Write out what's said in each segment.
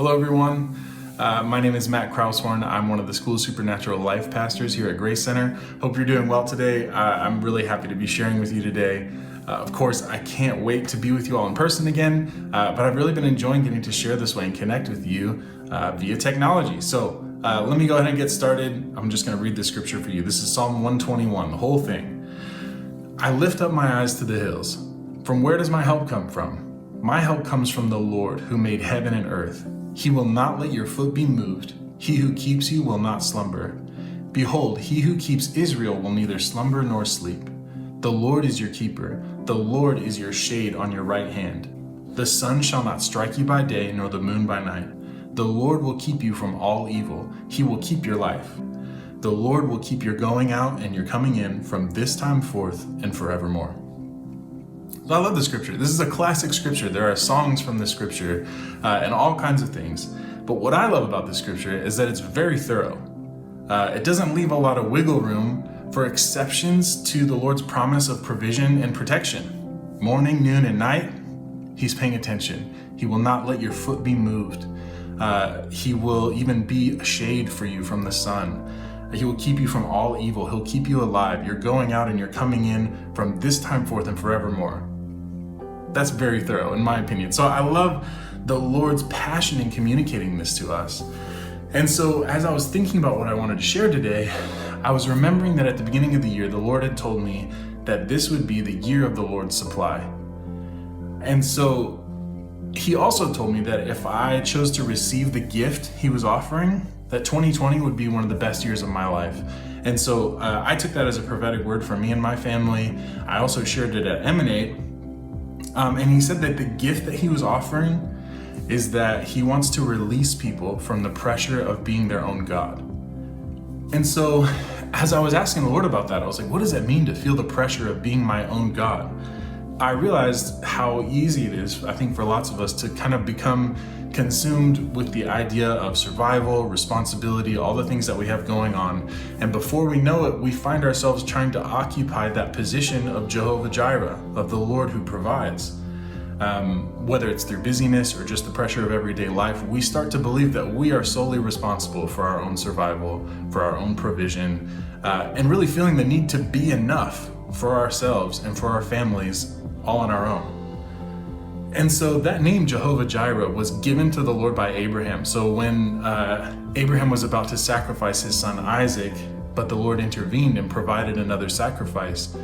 Hello everyone, my name is Matt Croushorn. I'm one of the School of Supernatural Life pastors here at Grace Center. Hope you're doing well today. I'm really happy to be sharing with you today. Of course, I can't wait to be with you all in person again, but I've really been enjoying getting to share this way and connect with you via technology. So let me go ahead and get started. I'm just going to read the scripture for you. This is Psalm 121, the whole thing. I lift up my eyes to the hills. From where does my help come from? My help comes from the Lord who made heaven and earth. He will not let your foot be moved. He who keeps you will not slumber. Behold, he who keeps Israel will neither slumber nor sleep. The Lord is your keeper. The Lord is your shade on your right hand. The sun shall not strike you by day, nor the moon by night. The Lord will keep you from all evil. He will keep your life. The Lord will keep your going out and your coming in from this time forth and forevermore. So I love the scripture. This is a classic scripture. There are songs from the scripture and all kinds of things. But what I love about the scripture is that it's very thorough. It doesn't leave a lot of wiggle room for exceptions to the Lord's promise of provision and protection. Morning, noon, and night, he's paying attention. He will not let your foot be moved. He will even be a shade for you from the sun. He will keep you from all evil. He'll keep you alive. You're going out and you're coming in from this time forth and forevermore. That's very thorough, in my opinion. So I love the Lord's passion in communicating this to us. And so as I was thinking about what I wanted to share today, I was remembering that at the beginning of the year, the Lord had told me that this would be the year of the Lord's supply. And so he also told me that if I chose to receive the gift he was offering, that 2020 would be one of the best years of my life. And so I took that as a prophetic word for me and my family. I also shared it at Emanate. And he said that the gift that he was offering is that he wants to release people from the pressure of being their own God. And so as I was asking the Lord about that, I was like, what does that mean to feel the pressure of being my own God? I realized how easy it is, I think, for lots of us to kind of become consumed with the idea of survival, responsibility, all the things that we have going on. And before we know it, we find ourselves trying to occupy that position of Jehovah Jireh, of the Lord who provides. Whether it's through busyness or just the pressure of everyday life, we start to believe that we are solely responsible for our own survival, for our own provision, and really feeling the need to be enough for ourselves and for our families all on our own. And so that name, Jehovah Jireh, was given to the Lord by Abraham. So when Abraham was about to sacrifice his son Isaac, but the Lord intervened and provided another sacrifice,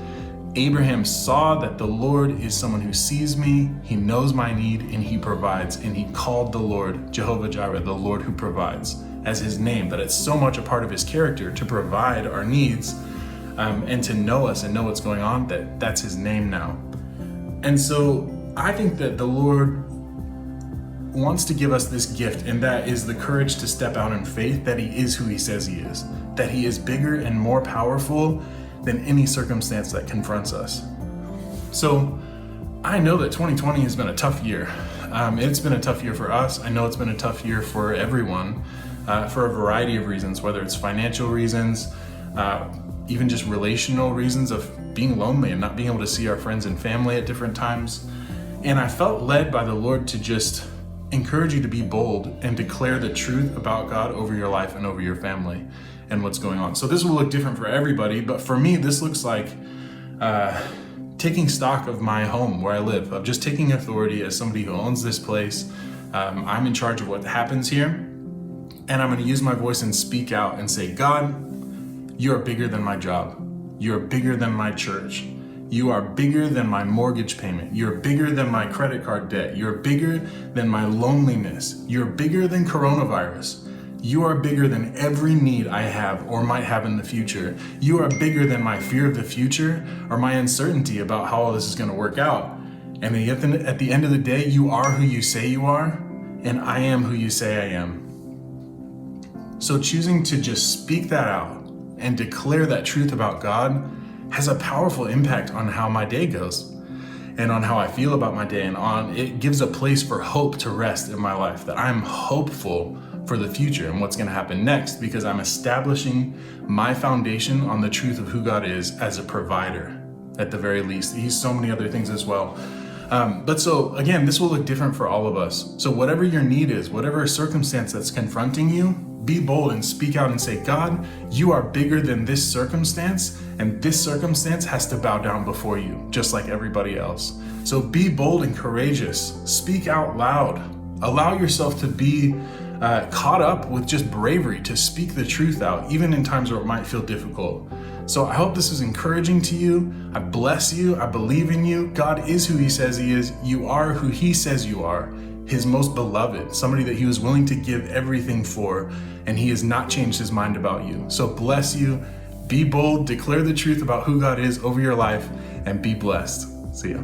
Abraham saw that the Lord is someone who sees me, he knows my need, and he provides. And he called the Lord Jehovah Jireh, the Lord who provides, as his name. But it's so much a part of his character to provide our needs and to know us and know what's going on, that's his name now. And so I think that the Lord wants to give us this gift, and that is the courage to step out in faith that he is who he says he is, that he is bigger and more powerful than any circumstance that confronts us. So I know that 2020 has been a tough year. It's been a tough year for us. I know it's been a tough year for everyone for a variety of reasons, whether it's financial reasons, even just relational reasons of being lonely and not being able to see our friends and family at different times. And I felt led by the Lord to just encourage you to be bold and declare the truth about God over your life and over your family and what's going on. So this will look different for everybody, but for me, this looks like taking stock of my home where I live, of just taking authority as somebody who owns this place. I'm in charge of what happens here, and I'm going to use my voice and speak out and say, God, you are bigger than my job. You are bigger than my church. You are bigger than my mortgage payment. You're bigger than my credit card debt. You're bigger than my loneliness. You're bigger than coronavirus. You are bigger than every need I have or might have in the future. You are bigger than my fear of the future or my uncertainty about how all this is going to work out. And at the end of the day, you are who you say you are, and I am who you say I am. So choosing to just speak that out and declare that truth about God has a powerful impact on how my day goes and on how I feel about my day, and it gives a place for hope to rest in my life, that I'm hopeful for the future and what's going to happen next, because I'm establishing my foundation on the truth of who God is as a provider, at the very least. He's so many other things as well. But so again, this will look different for all of us. So whatever your need is, whatever circumstance that's confronting you, be bold and speak out and say, God, you are bigger than this circumstance, and this circumstance has to bow down before you, just like everybody else. So be bold and courageous. Speak out loud. Allow yourself to be caught up with just bravery to speak the truth out, even in times where it might feel difficult. So I hope this is encouraging to you. I bless you. I believe in you. God is who he says he is. You are who he says you are, his most beloved, somebody that he was willing to give everything for, and he has not changed his mind about you. So bless you. Be bold, declare the truth about who God is over your life, and be blessed. See ya.